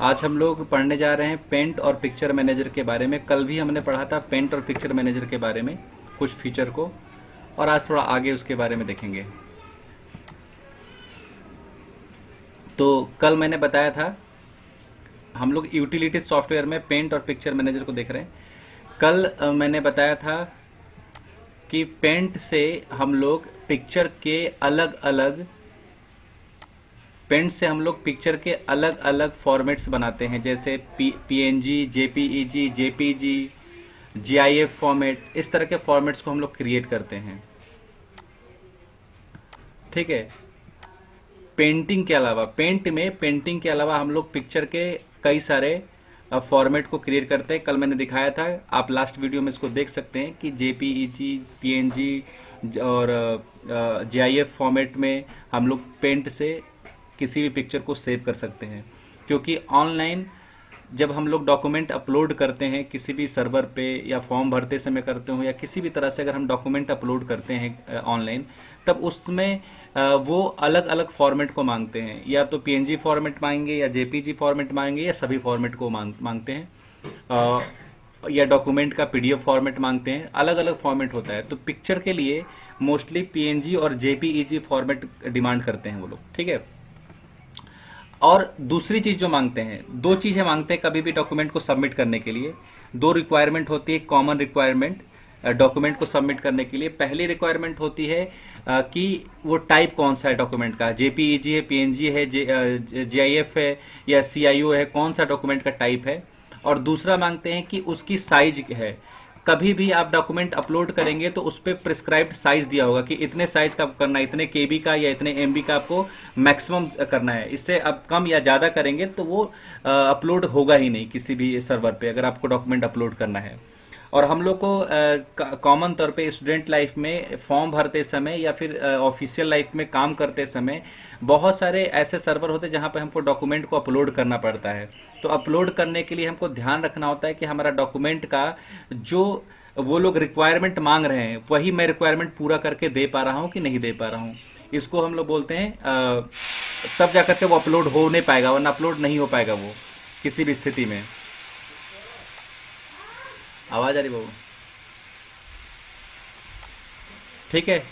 आज हम लोग पढ़ने जा रहे हैं पेंट और पिक्चर मैनेजर के बारे में। कल भी हमने पढ़ा था पेंट और पिक्चर मैनेजर के बारे में, कुछ फीचर को, और आज थोड़ा आगे उसके बारे में देखेंगे। तो कल मैंने बताया था हम लोग यूटिलिटी सॉफ्टवेयर में पेंट और पिक्चर मैनेजर को देख रहे हैं। कल मैंने बताया था कि पेंट से हम लोग पिक्चर के अलग अलग पेंट से हम लोग पिक्चर के अलग अलग फॉर्मेट्स बनाते हैं, जैसे PNG, JPEG, JPG, GIF format. इस तरह के फॉर्मेट्स को हम लोग क्रिएट करते हैं। ठीक है। पेंटिंग के अलावा हम लोग पिक्चर के कई सारे फॉर्मेट को क्रिएट करते हैं। कल मैंने दिखाया था, आप लास्ट वीडियो में इसको देख सकते हैं कि जेपीईजी, पीएनजी और जीआईएफ फॉर्मेट में हम लोग पेंट से किसी भी पिक्चर को सेव कर सकते हैं। क्योंकि ऑनलाइन जब हम लोग डॉक्यूमेंट अपलोड करते हैं किसी भी सर्वर पे, या फॉर्म भरते समय करते हो, या किसी भी तरह से अगर हम डॉक्यूमेंट अपलोड करते हैं ऑनलाइन, तब उसमें वो अलग अलग फॉर्मेट को मांगते हैं। या तो पीएनजी फॉर्मेट मांगेंगे, या जेपीजी फॉर्मेट मांगेंगे, या सभी फॉर्मेट को मांगते हैं, या डॉक्यूमेंट का पीडीएफ फॉर्मेट मांगते हैं। अलग अलग फॉर्मेट होता है। तो पिक्चर के लिए मोस्टली पीएनजी और जेपीईजी फॉर्मेट डिमांड करते हैं वो लोग। ठीक है। और दूसरी चीज जो मांगते हैं, दो चीजें मांगते हैं कभी भी डॉक्यूमेंट को सबमिट करने के लिए। दो रिक्वायरमेंट होती है, कॉमन रिक्वायरमेंट डॉक्यूमेंट को सबमिट करने के लिए। पहली रिक्वायरमेंट होती है कि वो टाइप कौन सा है डॉक्यूमेंट का, जेपीईजी है, पीएनजी है, जीआईएफ है, या सीआईओ है, कौन सा डॉक्यूमेंट का टाइप है। और दूसरा मांगते हैं कि उसकी साइज है। कभी भी आप डॉक्यूमेंट अपलोड करेंगे तो उस पर प्रिस्क्राइब्ड साइज दिया होगा कि इतने साइज का करना है, इतने केबी का या इतने एमबी का आपको मैक्सिमम करना है। इससे आप कम या ज़्यादा करेंगे तो वो अपलोड होगा ही नहीं किसी भी सर्वर पे, अगर आपको डॉक्यूमेंट अपलोड करना है। और हम लोग को कॉमन तौर पे स्टूडेंट लाइफ में फॉर्म भरते समय, या फिर ऑफिशियल लाइफ में काम करते समय, बहुत सारे ऐसे सर्वर होते हैं जहां पे हमको डॉक्यूमेंट को अपलोड करना पड़ता है। तो अपलोड करने के लिए हमको ध्यान रखना होता है कि हमारा डॉक्यूमेंट का जो वो लोग रिक्वायरमेंट मांग रहे हैं, वही मैं रिक्वायरमेंट पूरा करके दे पा रहा हूँ कि नहीं दे पा रहा हूँ। इसको हम लोग बोलते हैं तब जाकर के वो अपलोड हो नहीं पाएगा, वरना अपलोड नहीं हो पाएगा वो किसी भी स्थिति में। आवाज आ रही बाबू? ठीक है।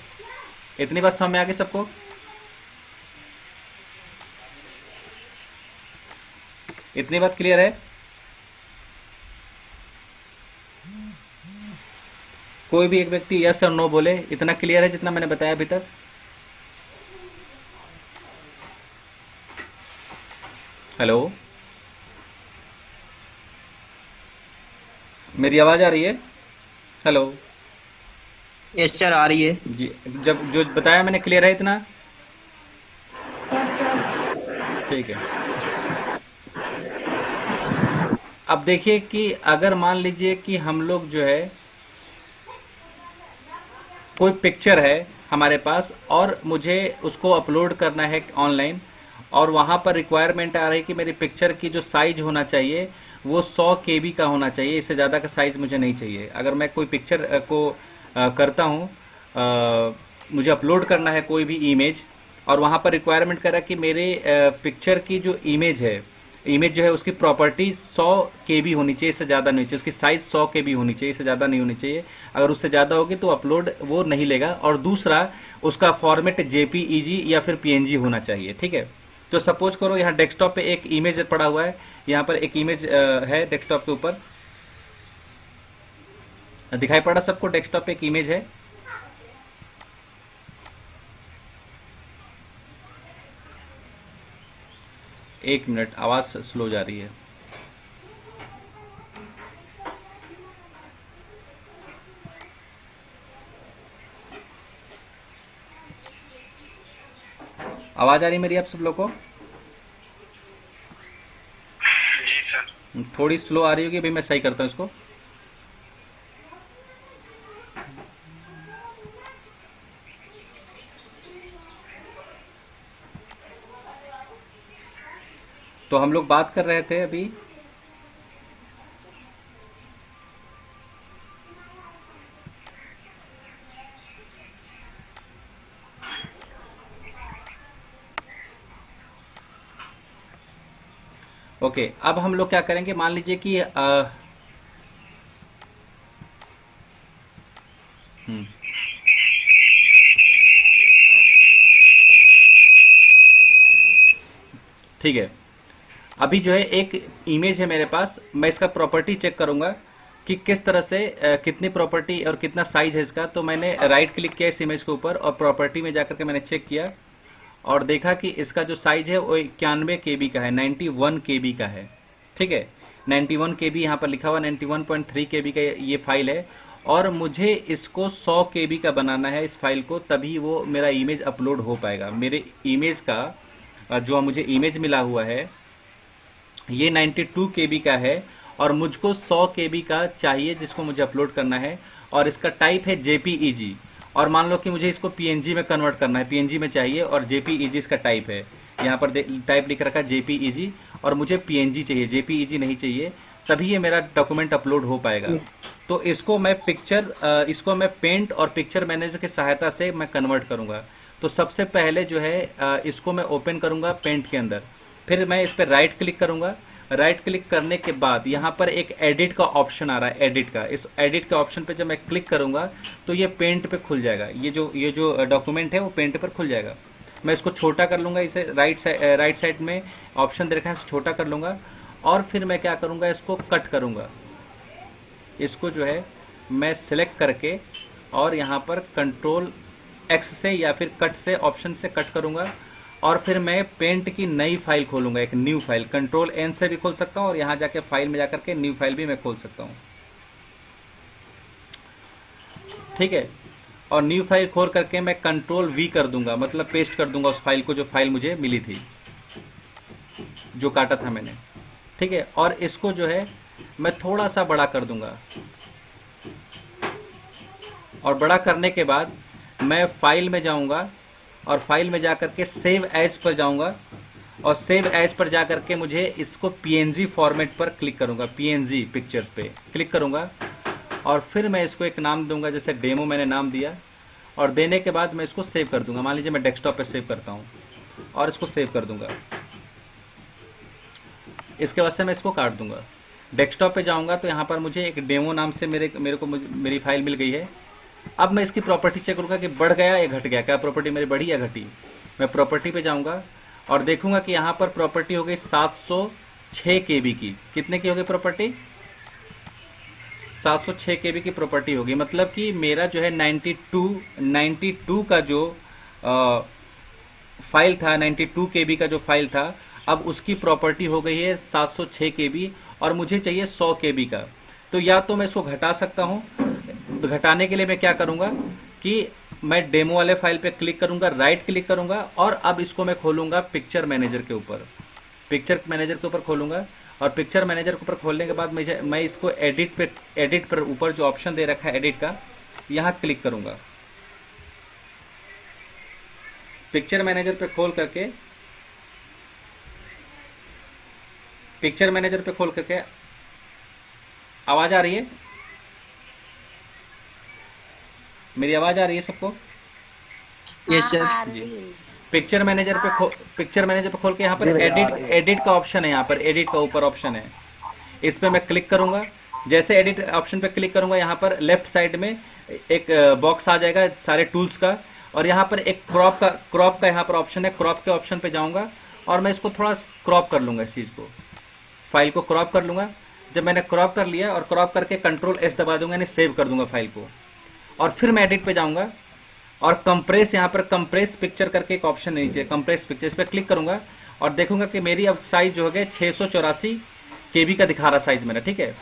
इतनी बात समझ में आ गई सबको? इतनी बात क्लियर है? कोई भी एक व्यक्ति यस और नो बोले। इतना क्लियर है जितना मैंने बताया अभी तक? हेलो, मेरी आवाज आ रही है? हेलो यस सर, आ रही है। जी। जब जो बताया मैंने क्लियर है इतना? ठीक है। अब देखिए कि अगर मान लीजिए कि हम लोग जो है, कोई पिक्चर है हमारे पास और मुझे उसको अपलोड करना है ऑनलाइन, और वहाँ पर रिक्वायरमेंट आ रही है कि मेरी पिक्चर की जो साइज होना चाहिए वो 100 केबी का होना चाहिए, इससे ज़्यादा का साइज मुझे नहीं चाहिए। अगर मैं कोई पिक्चर को करता हूँ, मुझे अपलोड करना है कोई भी इमेज, और वहाँ पर रिक्वायरमेंट करा कि मेरे पिक्चर की जो इमेज जो है उसकी प्रॉपर्टी 100 केबी होनी चाहिए, इससे ज़्यादा नहीं चाहिए। उसकी साइज 100 केबी होनी चाहिए, इससे ज़्यादा नहीं होनी चाहिए। अगर उससे ज़्यादा होगी तो अपलोड वो नहीं लेगा। और दूसरा, उसका फॉर्मेट जेपीईजी या फिर पीएनजी होना चाहिए। ठीक है। तो सपोज करो यहाँ डेस्कटॉप पे एक इमेज पड़ा हुआ है, यहाँ पर एक इमेज है डेस्कटॉप के ऊपर। दिखाई पड़ा सबको? डेस्कटॉप पे एक इमेज है। एक मिनट, आवाज़ स्लो जा रही है। आवाज़ आ रही है मेरी आप सब लोग को? जी सर। थोड़ी स्लो आ रही होगी, अभी मैं सही करता हूँ इसको। तो हम लोग बात कर रहे थे अभी, ओके, अब हम लोग क्या करेंगे, मान लीजिए कि हम्म, ठीक है। अभी जो है एक इमेज है मेरे पास, मैं इसका प्रॉपर्टी चेक करूंगा कि किस तरह से कितनी प्रॉपर्टी और कितना साइज है इसका। तो मैंने राइट क्लिक किया इस इमेज के ऊपर और प्रॉपर्टी में जाकर के मैंने चेक किया और देखा कि इसका जो साइज है वो 91 KB का है, 91 KB का है। ठीक है, 91 KB यहाँ पर लिखा हुआ, 91.3 KB का ये फाइल है। और मुझे इसको 100 KB का बनाना है इस फाइल को, तभी वो मेरा इमेज अपलोड हो पाएगा। मेरे इमेज का जो मुझे इमेज मिला हुआ है ये 92 KB का है और मुझको 100 KB का चाहिए जिसको मुझे अपलोड करना है। और इसका टाइप है JPEG। और मान लो कि मुझे इसको PNG में कन्वर्ट करना है, PNG में चाहिए और JPEG इसका टाइप है। यहाँ पर टाइप लिख रखा है JPEG और मुझे PNG चाहिए, JPEG नहीं चाहिए, तभी ये मेरा डॉक्यूमेंट अपलोड हो पाएगा। तो इसको मैं पेंट और पिक्चर मैनेजर की सहायता से मैं कन्वर्ट करूंगा। तो सबसे पहले जो है इसको मैं ओपन करूंगा पेंट के अंदर, फिर मैं इस पर राइट क्लिक करूंगा। राइट क्लिक करने के बाद यहाँ पर एक एडिट का ऑप्शन आ रहा है, एडिट का। इस एडिट के ऑप्शन पे जब मैं क्लिक करूंगा तो ये पेंट पे खुल जाएगा, ये जो डॉक्यूमेंट है वो पेंट पर खुल जाएगा। मैं इसको छोटा कर लूंगा, इसे राइट साइड में ऑप्शन दे रखा है, इसे छोटा कर लूंगा। और फिर मैं क्या करूंगा, इसको कट करूंगा। इसको जो है मैं सिलेक्ट करके और यहाँ पर Ctrl+X से या फिर कट से ऑप्शन से कट करूंगा। और फिर मैं पेंट की नई फाइल खोलूंगा, एक न्यू फाइल। Ctrl+N से भी खोल सकता हूँ और यहाँ जाके फाइल में जाकर के न्यू फाइल भी मैं खोल सकता हूँ। ठीक है, और न्यू फाइल खोल करके मैं Ctrl+V कर दूंगा, मतलब पेस्ट कर दूंगा उस फाइल को जो फाइल मुझे मिली थी, जो काटा था मैंने। ठीक है, और इसको जो है मैं थोड़ा सा बड़ा कर दूंगा। और बड़ा करने के बाद मैं फाइल में जाऊंगा और फाइल में जाकर के सेव एज पर जाऊंगा और सेव एज पर जाकर के मुझे इसको PNG फॉर्मेट पर क्लिक करूंगा, PNG पिक्चर्स पे क्लिक करूंगा। और फिर मैं इसको एक नाम दूंगा, जैसे डेमो मैंने नाम दिया। और देने के बाद मैं इसको सेव कर दूंगा। मान लीजिए मैं डेस्कटॉप पे सेव करता हूँ और इसको सेव कर दूंगा। इसके बाद से मैं इसको काट दूंगा। डेस्कटॉप पे जाऊंगा तो यहाँ पर मुझे एक डेमो नाम से मेरी फाइल मिल गई है। अब मैं इसकी प्रॉपर्टी चेक करूंगा कि बढ़ गया या घट गया, क्या प्रॉपर्टी मेरी बढ़ी या घटी। मैं प्रॉपर्टी पे जाऊंगा और देखूंगा कि यहाँ पर प्रॉपर्टी हो गई 706 KB की। कितने की हो गई प्रॉपर्टी? 706 KB की प्रॉपर्टी होगी। मतलब कि मेरा जो है 92 का जो फाइल था, 92 KB का जो फाइल था, अब उसकी प्रॉपर्टी हो गई है 706 KB और मुझे चाहिए 100 KB का। तो या तो मैं इसको घटा सकता हूँ। तो घटाने के लिए मैं क्या करूंगा कि मैं डेमो वाले फाइल पे क्लिक करूंगा, राइट क्लिक करूंगा और अब इसको मैं खोलूंगा पिक्चर मैनेजर के ऊपर। पिक्चर मैनेजर के ऊपर खोलूंगा और पिक्चर मैनेजर के ऊपर खोलने के बाद मैं इसको एडिट पर ऊपर जो ऑप्शन दे रखा है एडिट का, यहाँ क्लिक करूंगा। पिक्चर मैनेजर पे खोल करके आवाज आ रही है? मेरी आवाज आ रही है सबको? Yes sir. जी। पिक्चर मैनेजर पे खोल के यहाँ पर एडिट का ऑप्शन है, यहाँ पर एडिट का ऊपर ऑप्शन है, इस पे मैं क्लिक करूंगा। जैसे एडिट ऑप्शन पे क्लिक करूंगा यहाँ पर लेफ्ट साइड में एक बॉक्स आ जाएगा सारे टूल्स का और यहाँ पर एक क्रॉप का यहाँ पर ऑप्शन है। क्रॉप के ऑप्शन पे जाऊंगा और मैं इसको थोड़ा क्रॉप कर लूंगा, इस चीज को, फाइल को क्रॉप कर लूंगा। जब मैंने क्रॉप कर लिया और क्रॉप करके Ctrl+S दबा दूंगा, यानी सेव कर दूंगा फाइल को। और फिर मैं एडिट पे जाऊंगा और कंप्रेस, यहाँ पर कंप्रेस पिक्चर करके एक ऑप्शन है नीचे, कंप्रेस पिक्चर, इस पर क्लिक करूंगा और देखूंगा कि मेरी अब साइज जो हो गया 684 KB का दिखा रहा साइज मेरा। ठीक है,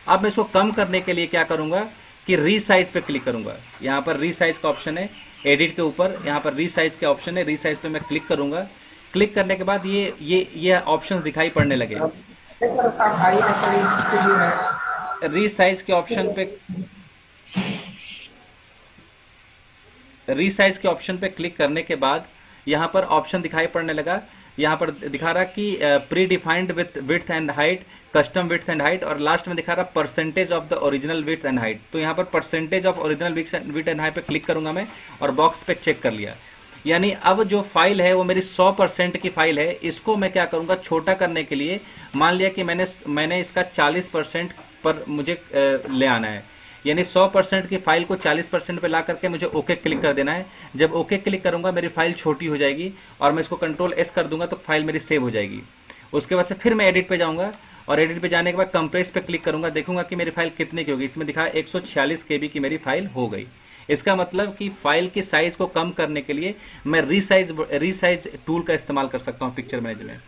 अब मैं इसको कम करने के लिए क्या करूंगा कि रीसाइज पे क्लिक करूंगा। यहाँ पर रीसाइज का ऑप्शन है एडिट के ऊपर, यहाँ पर रीसाइज के ऑप्शन है, रीसाइज पे मैं क्लिक करूंगा। क्लिक करने के बाद ये ऑप्शन दिखाई पड़ने लगे। रीसाइज के ऑप्शन पे क्लिक करने के बाद यहाँ पर ऑप्शन दिखाई पड़ने लगा। यहाँ पर दिखा रहा कि pre defined with width and height, custom width and height, और लास्ट में दिखा रहा percentage of the original width and height. तो यहाँ पर percentage of original width and height पे क्लिक करूंगा मैं और बॉक्स पे चेक कर लिया। यानी अब जो फाइल है वो मेरी 100% की फाइल है, इसको मैं क्या करूंगा छोटा करने के लिए, मान लिया कि मैंने इसका 40% पर मुझे ले आना है, यानी 100% की फाइल को 40% पे ला करके मुझे ओके क्लिक कर देना है। जब ओके क्लिक करूंगा मेरी फाइल छोटी हो जाएगी और मैं इसको कंट्रोल एस कर दूंगा तो फाइल मेरी सेव हो जाएगी। उसके बाद से फिर मैं एडिट पे जाऊंगा और एडिट पे जाने के बाद कंप्रेस पे क्लिक करूंगा, देखूंगा कि मेरी फाइल कितने की होगी। इसमें दिखा 146 केबी की मेरी फाइल हो गई। इसका मतलब कि फाइल की साइज को कम करने के लिए मैं रीसाइज टूल का इस्तेमाल कर सकता हूं पिक्चर मैनेजर में।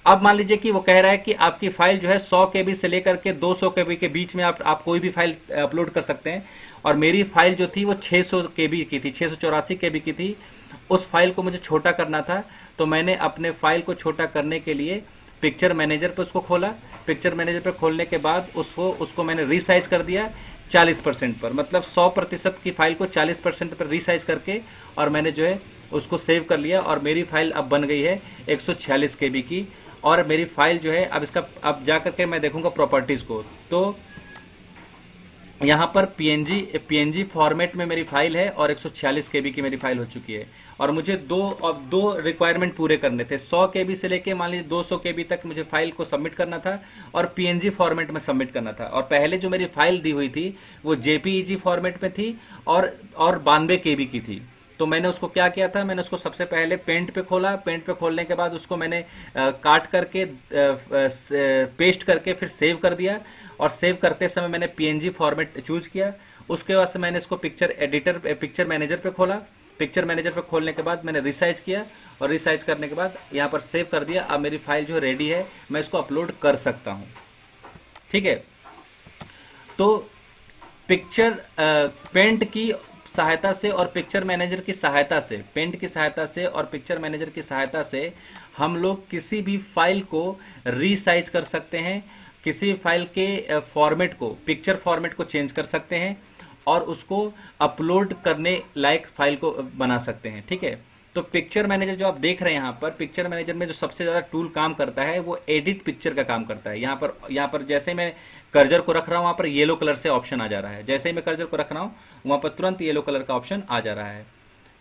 अब मान लीजिए कि वो कह रहा है कि आपकी फाइल जो है 100 केबी से लेकर के 200 केबी के बीच में आप कोई भी फाइल अपलोड कर सकते हैं, और मेरी फाइल जो थी वो 600 केबी की थी, 684 केबी की थी। उस फाइल को मुझे छोटा करना था, तो मैंने अपने फाइल को छोटा करने के लिए पिक्चर मैनेजर पे उसको खोला। पिक्चर मैनेजर पे खोलने के बाद उसको मैंने रीसाइज कर दिया 40% पर, मतलब 100% की फाइल को 40% पर रीसाइज करके, और मैंने जो है उसको सेव कर लिया, और मेरी फाइल अब बन गई है 146 केबी की। और मेरी फाइल जो है अब जा करके मैं देखूंगा प्रॉपर्टीज को, तो यहाँ पर पीएनजी फॉर्मेट में मेरी फाइल है और 146 केबी की मेरी फाइल हो चुकी है। और मुझे दो रिक्वायरमेंट पूरे करने थे, 100 केबी से लेके मान लीजिए 200 केबी तक मुझे फाइल को सबमिट करना था और पीएनजी फॉर्मेट में सबमिट करना था। और पहले जो मेरी फाइल दी हुई थी वो जेपीईजी फॉर्मेट में थी और 92 केबी की थी। तो मैंने उसको क्या किया था, मैंने उसको सबसे पहले पेंट पे खोला, पेंट पे खोलने के बाद उसको मैंने काट करके पेस्ट करके फिर सेव कर दिया, और सेव करते समय मैंने पीएनजी फॉर्मेट चूज किया। उसके बाद से मैंने इसको पिक्चर मैनेजर पे खोला। पिक्चर मैनेजर पे खोलने के बाद मैंने रिसाइज किया, और रिसाइज करने के बाद यहाँ पर सेव कर दिया। अब मेरी फाइल जो रेडी है, मैं इसको अपलोड कर सकता हूँ। ठीक है, तो पिक्चर पेंट की सहायता से और पिक्चर मैनेजर की सहायता से, पेंट की सहायता से और पिक्चर मैनेजर की सहायता से हम लोग किसी भी फाइल को रीसाइज कर सकते हैं, किसी भी फाइल के फॉर्मेट को, पिक्चर फॉर्मेट को चेंज कर सकते हैं और उसको अपलोड करने लायक फाइल को बना सकते हैं। ठीक है, तो पिक्चर मैनेजर जो आप देख रहे हैं यहाँ पर, पिक्चर मैनेजर में जो सबसे ज्यादा टूल काम करता है वो एडिट पिक्चर का काम करता है। यहाँ पर जैसे मैं कर्जर को रख रहा हूँ वहां पर येलो कलर से ऑप्शन आ जा रहा है, जैसे ही मैं कर्जर को रख रहा हूँ वहां पर तुरंत येलो कलर का ऑप्शन आ जा रहा है।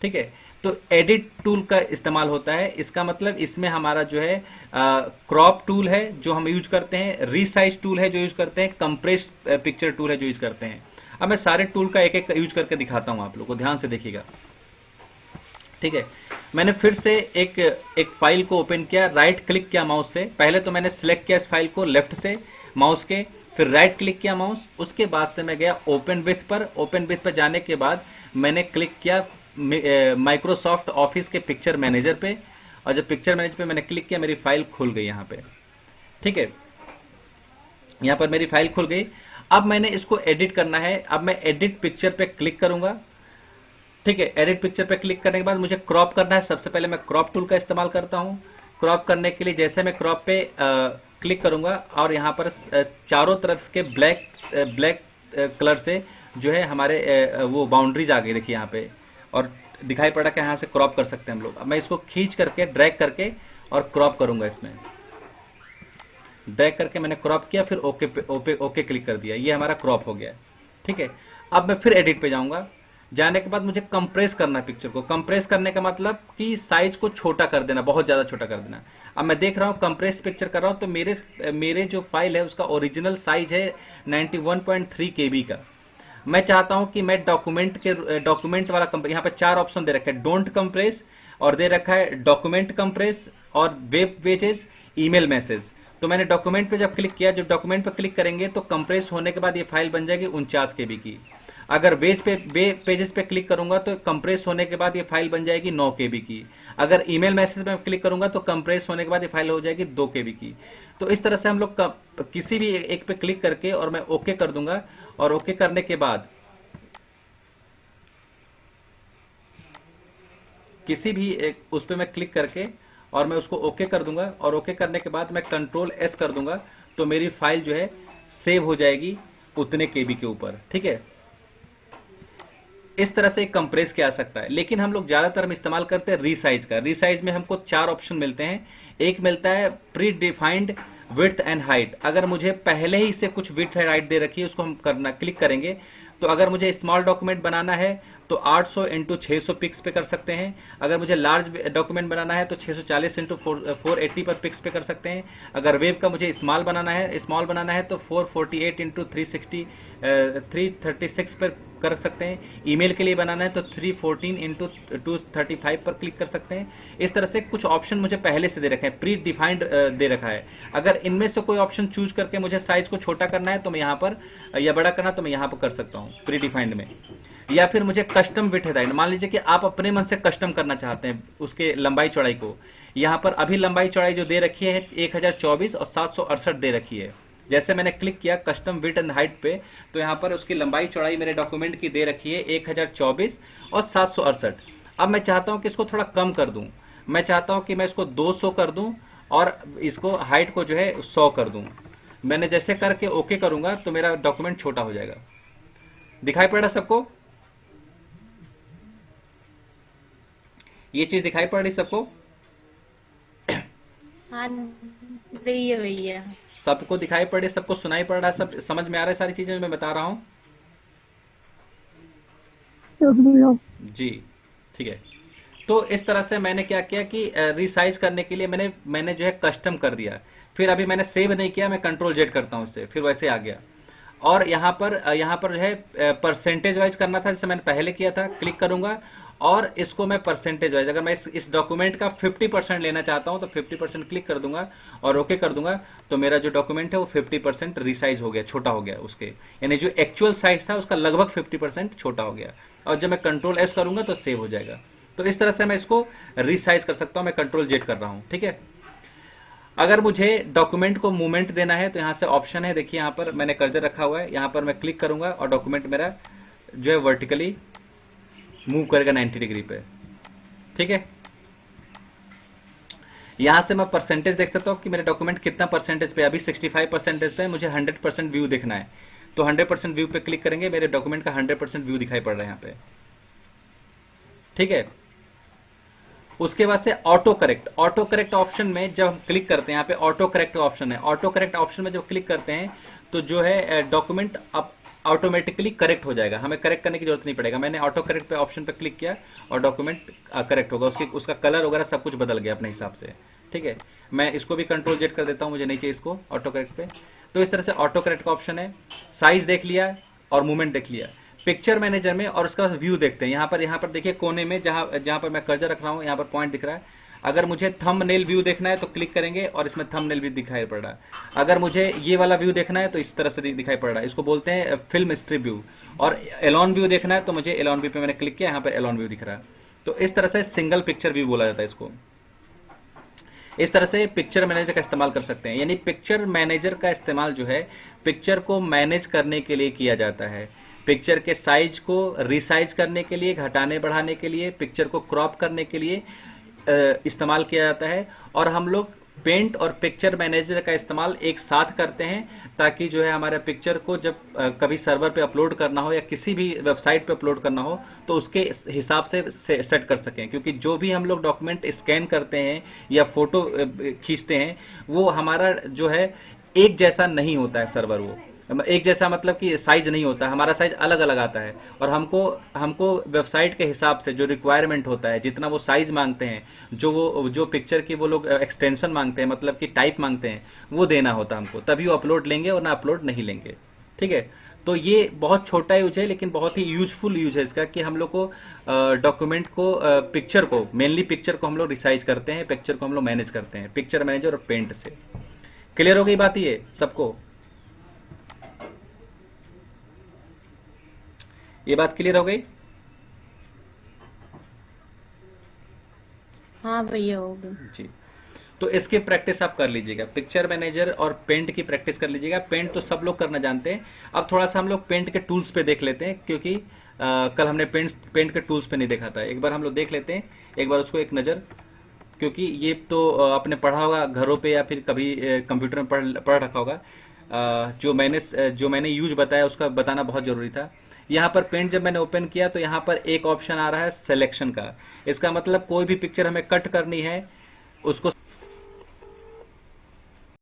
ठीक है, तो एडिट टूल का इस्तेमाल होता है। इसका मतलब इसमें हमारा जो है क्रॉप टूल है जो हम यूज करते हैं, रीसाइज टूल है जो यूज करते हैं, कंप्रेस पिक्चर टूल है जो यूज करते हैं। अब मैं सारे टूल का एक एक यूज करके दिखाता हूं, आप लोग को ध्यान से देखिएगा। ठीक है, मैंने फिर से एक फाइल को ओपन किया, राइट क्लिक किया माउस से। पहले तो मैंने सिलेक्ट किया इस फाइल को लेफ्ट से माउस के, फिर राइट क्लिक किया माउस। उसके बाद से मैं गया ओपन विथ पर। ओपन विथ पर जाने के बाद मैंने क्लिक किया माइक्रोसॉफ्ट ऑफिस के पिक्चर मैनेजर पे, और जब पिक्चर मैनेजर पे मैंने क्लिक किया मेरी फाइल खुल गई यहाँ पे। ठीक है, यहाँ पर मेरी फाइल खुल गई। अब मैंने इसको एडिट करना है, अब मैं एडिट पिक्चर पे क्लिक करूंगा। ठीक है, एडिट पिक्चर पे क्लिक करने के बाद मुझे क्रॉप करना है। सबसे पहले मैं क्रॉप टूल का इस्तेमाल करता हूँ। क्रॉप करने के लिए जैसे मैं क्रॉप पे क्लिक करूंगा और यहाँ पर चारों तरफ के ब्लैक कलर से जो है हमारे वो बाउंड्रीज आ गई, देखिए यहाँ पे, और दिखाई पड़ा कि यहाँ से क्रॉप कर सकते हैं हम लोग। अब मैं इसको खींच करके ड्रैग करके और क्रॉप करूंगा। इसमें ड्रैग करके मैंने क्रॉप किया, फिर ओके क्लिक कर दिया, ये हमारा क्रॉप हो गया। ठीक है, अब मैं फिर एडिट पे जाऊंगा। जाने के बाद मुझे कंप्रेस करना है पिक्चर को। कंप्रेस करने का मतलब कि साइज को छोटा कर देना, बहुत ज्यादा छोटा कर देना। अब मैं देख रहा हूँ कंप्रेस पिक्चर कर रहा हूँ, तो मेरे जो फाइल है उसका ओरिजिनल साइज है 91.3 केबी का। मैं चाहता हूं कि मैं डॉक्यूमेंट वाला यहाँ पे 4 ऑप्शन दे रखा है, डोंट कंप्रेस, और दे रखा है डॉक्यूमेंट कंप्रेस, और वेब पेजेस, ईमेल मैसेज। तो मैंने डॉक्यूमेंट पे जब क्लिक किया, जब डॉक्यूमेंट पे क्लिक करेंगे तो कंप्रेस होने के बाद ये फाइल बन जाएगी 49 केबी की। अगर वेब पेजेस पे क्लिक करूंगा तो कंप्रेस होने के बाद ये फाइल बन जाएगी 9 केबी की। अगर ईमेल मैसेज में क्लिक करूंगा तो कंप्रेस होने के बाद ये फाइल हो जाएगी 2 केबी की। तो इस तरह से हम लोग किसी भी एक पे क्लिक करके और मैं ओके कर दूंगा, और ओके करने के बाद किसी भी एक उस पे मैं क्लिक करके और मैं उसको ओके कर दूंगा, और ओके करने के बाद मैं कंट्रोल एस कर दूंगा, तो मेरी फाइल जो है सेव हो जाएगी उतने केबी के ऊपर। ठीक है, इस तरह से कंप्रेस किया जा सकता है। लेकिन हम लोग ज्यादातर हम इस्तेमाल करते हैं रीसाइज का। रीसाइज में हमको 4 ऑप्शन मिलते हैं। एक मिलता है pre defined width and height. अगर मुझे पहले ही से कुछ विड्थ एंड हाइट दे रखी है, उसको हम क्लिक करेंगे। तो अगर मुझे स्मॉल डॉक्यूमेंट बनाना है तो 800 इंटू 600 पिक्स पे कर सकते हैं। अगर मुझे लार्ज डॉक्यूमेंट बनाना है तो 640 इंटू 480 पर पिक्स पे कर सकते हैं। अगर वेब का मुझे स्मॉल बनाना है तो 448 इंटू 336 पर कर सकते हैं। ईमेल के लिए बनाना है तो 314 इंटू 235 पर क्लिक कर सकते हैं। इस तरह से कुछ ऑप्शन मुझे पहले से दे रखे हैं, प्री डिफाइंड दे रखा है। अगर इनमें से कोई ऑप्शन चूज करके मुझे साइज को छोटा करना है तो मैं यहाँ पर, या बड़ा करना तो मैं यहाँ पर कर सकता हूँ प्री डिफाइंड में। या फिर मुझे कस्टम विड्थ हाइट, मान लीजिए कि आप अपने मन से कस्टम करना चाहते हैं उसके लंबाई चौड़ाई को। यहाँ पर अभी लंबाई चौड़ाई जो दे रखी है 1024 और 768 दे रखी है। जैसे मैंने क्लिक किया कस्टम विड्थ एंड हाइट पे, तो यहाँ पर उसकी लंबाई चौड़ाई मेरे डॉक्यूमेंट की दे रखी है 1024 और 768। अब मैं चाहता हूँ कि इसको थोड़ा कम कर दूँ। मैं चाहता हूँ कि मैं इसको 200 कर दूँ और इसको हाइट को जो है 100 कर दूँ। मैंने जैसे करके ओके करूँगा तो मेरा डॉक्यूमेंट छोटा हो जाएगा। दिखाई पड़ रहा सबको? ये चीज दिखाई पड़ रही सबको? हाँ रही है भैया। सबको दिखाई पड़ रही, सबको सुनाई पड़ रहा है, सब समझ में आ रहा है सारी चीजें जो मैं बता रहा हूँ? यस भैया। जी ठीक है। तो इस तरह से मैंने क्या किया कि रिसाइज करने के लिए मैंने जो है कस्टम कर दिया। फिर अभी मैंने सेव नहीं किया, मैं कंट्रोल जेड करता हूँ इससे, फिर वैसे आ गया। और यहाँ पर जो है परसेंटेज वाइज करना था, जैसे मैंने पहले किया था। क्लिक करूंगा और इसको मैं परसेंटेज वाइज, अगर मैं इस डॉक्यूमेंट का 50% लेना चाहता हूं तो 50% क्लिक कर दूंगा और ओके कर दूंगा, तो मेरा जो डॉक्यूमेंट है वो 50% रिसाइज हो गया, छोटा हो गया उसके, यानी जो एक्चुअल साइज था उसका लगभग 50% छोटा हो गया। और जब मैं कंट्रोल एस करूंगा तो सेव हो जाएगा। तो इस तरह से मैं इसको रिसाइज कर सकता हूं। मैं कंट्रोल जेड कर रहा हूं, ठीक है। अगर मुझे डॉक्यूमेंट को मूवमेंट देना है तो यहाँ से ऑप्शन है, देखिए यहाँ पर मैंने कर्सर रखा हुआ है, यहाँ पर मैं क्लिक करूंगा और डॉक्यूमेंट मेरा जो है वर्टिकली मूव करेगा 90 डिग्री पे, ठीक है। यहां से मैं परसेंटेज देख सकता हूं कि मेरे डॉक्यूमेंट कितना परसेंटेज पे, अभी 65% पे, मुझे 100% व्यू देखना है तो 100% व्यू पे क्लिक करेंगे, मेरे डॉक्यूमेंट का 100% व्यू दिखाई पड़ रहा है यहाँ पे, ठीक है। उसके बाद से ऑटो करेक्ट ऑप्शन में जब हम क्लिक करते हैं, यहाँ पे ऑटो करेक्ट ऑप्शन है। ऑटो करेक्ट ऑप्शन में जब क्लिक करते हैं तो जो है डॉक्यूमेंट अब ऑटोमेटिकली करेक्ट हो जाएगा, हमें करेक्ट करने की जरूरत नहीं पड़ेगा। मैंने ऑटो करेक्ट पे ऑप्शन पे क्लिक किया और डॉक्यूमेंट करेक्ट होगा, उसका कलर वगैरह सब कुछ बदल गया अपने हिसाब से, ठीक है। मैं इसको भी कंट्रोल जेड कर देता हूं, मुझे नहीं चाहिए इसको ऑटो करेक्ट पे। तो इस तरह से ऑटो करेक्ट का ऑप्शन है। साइज देख लिया और मूवमेंट देख लिया। पिक्चर मैनेजर में और उसका व्यू देखते हैं। यहाँ पर देखिए कोने में जहां पर मैं कर्सर रख रहा हूँ, यहाँ पर पॉइंट दिख रहा है। अगर मुझे थंबनेल व्यू देखना है तो क्लिक करेंगे और इसमें थंबनेल भी दिखाई पड़ रहा है। अगर मुझे ये वाला व्यू देखना है तो इस तरह से दिखाई पड़ रहा है, इसको बोलते हैं फिल्म स्ट्रिप व्यू। और एलॉन व्यू देखना है तो मुझे एलॉन व्यू पे मैंने क्लिक किया, यहाँ पर एलॉन व्यू दिख रहा है। तो इस तरह से सिंगल पिक्चर व्यू बोला जाता है इसको। इस तरह से पिक्चर मैनेजर का इस्तेमाल कर सकते हैं, यानी पिक्चर मैनेजर का इस्तेमाल जो है पिक्चर को मैनेज करने के लिए किया जाता है। पिक्चर के साइज को रिसाइज करने के लिए, घटाने बढ़ाने के लिए, पिक्चर को क्रॉप करने के लिए इस्तेमाल किया जाता है। और हम लोग पेंट और पिक्चर मैनेजर का इस्तेमाल एक साथ करते हैं ताकि जो है हमारे पिक्चर को जब कभी सर्वर पे अपलोड करना हो या किसी भी वेबसाइट पे अपलोड करना हो तो उसके हिसाब से सेट कर सकें। क्योंकि जो भी हम लोग डॉक्यूमेंट स्कैन करते हैं या फोटो खींचते हैं वो हमारा जो है एक जैसा नहीं होता है सर्वर, वो एक जैसा मतलब कि साइज नहीं होता, हमारा साइज अलग अलग आता है। और हमको वेबसाइट के हिसाब से जो रिक्वायरमेंट होता है, जितना वो साइज मांगते हैं, जो पिक्चर की वो लोग एक्सटेंशन मांगते हैं, मतलब कि टाइप मांगते हैं, वो देना होता है हमको, तभी वो अपलोड लेंगे और ना अपलोड नहीं लेंगे, ठीक है। तो ये बहुत छोटा यूज है लेकिन बहुत ही यूजफुल यूज है इसका, कि हम लोग को डॉक्यूमेंट को पिक्चर को, मेनली पिक्चर को हम लोग रिसाइज करते हैं, पिक्चर को हम लोग मैनेज करते हैं पिक्चर मैनेजर और पेंट से। क्लियर हो गई बात ये सबको? ये बात क्लियर हो गई? हाँ भैया हो गई। जी। तो इसकी प्रैक्टिस आप कर लीजिएगा, पिक्चर मैनेजर और पेंट की प्रैक्टिस कर लीजिएगा। पेंट तो सब लोग करना जानते हैं। अब थोड़ा सा हम लोग पेंट के टूल्स पे देख लेते हैं, क्योंकि कल हमने पेंट के टूल्स पे नहीं देखा था। एक बार हम लोग देख लेते हैं, एक बार उसको एक नज़र, क्योंकि ये तो आपने पढ़ा होगा घरों पे या फिर कभी कंप्यूटर में पढ़ रखा होगा। जो मैंने यूज बताया उसका बताना बहुत जरूरी था। यहाँ पर पेंट जब मैंने ओपन किया तो यहाँ पर एक ऑप्शन आ रहा है सिलेक्शन का। इसका मतलब कोई भी पिक्चर हमें कट करनी है, उसको